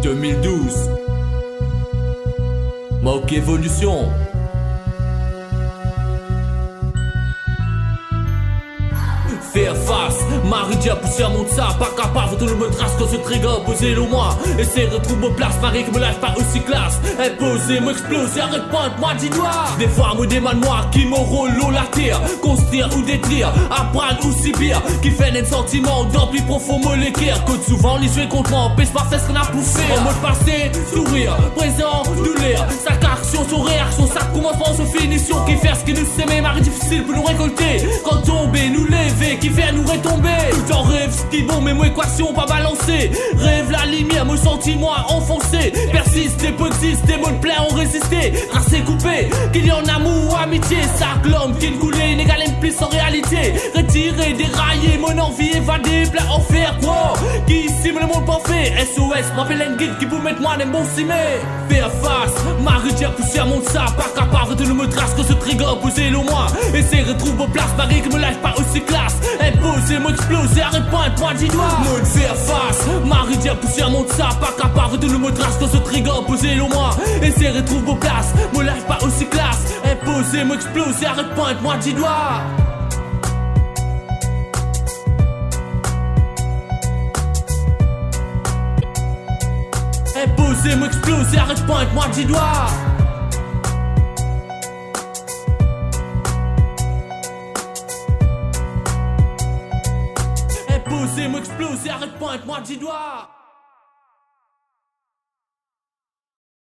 2012. Mock évolution. Faire face, Marie-Dia poussière monte ça, pas capable de me trace quand ce trigger posé le moi. Essayer de trouver place, Marie qui me lâche pas aussi classe. Imposer, m'exploser, arrête pas de moi dis doigt. Des fois me demande moi qui me rôle l'eau la terre. Construire ou détruire, apprendre ou subir. Qui fait des sentiments dans plus profond me l'équerre. Code souvent les jouets contre moi, empêche pas faire ce qu'on a poussé. En mode passé, sourire, présent, douleur. Chaque action, son réaction, chaque commencement, son finition. Qui fait ce qui nous s'aimait, Marie difficile pour nous récolter. Quand tomber, nous lever, qui fait nous retomber. Tout en rêve, ce qui bon, mais mon équation pas balancée. Rêve la lumière, me sentiment enfoncé. Persiste et persiste, des mots de plein ont résisté. Racé coupé, qu'il y en amour ou amitié. Sac l'homme qui ne coulait, inégal plus en réalité. Retiré, déraillé, mon envie évadée, plein enfer, quoi. Qui cime le monde parfait. SOS, m'appelle un guide qui vous met moi des bons cimets. Faire face, Marie-Dia poussière monte ça. Pas capable de ne me trace que ce trigger posé le moi. Essayer de retrouver place, Marie qui me lâche pas aussi classe. Imposer, m'exploser, arrête pas de moi dis doigt. Mode faire face, Marie-Dia poussière monte ça. Pas capable de ne me trace que ce trigger posé le moi. Essayer de retrouver place, me lâche pas aussi classe. Imposer, m'exploser, arrête pas de moi dis doigt. Imposer, m'exploser, arrête pas de moi dis doigt. Imposer, m'exploser, arrête pas de moi dis doigt.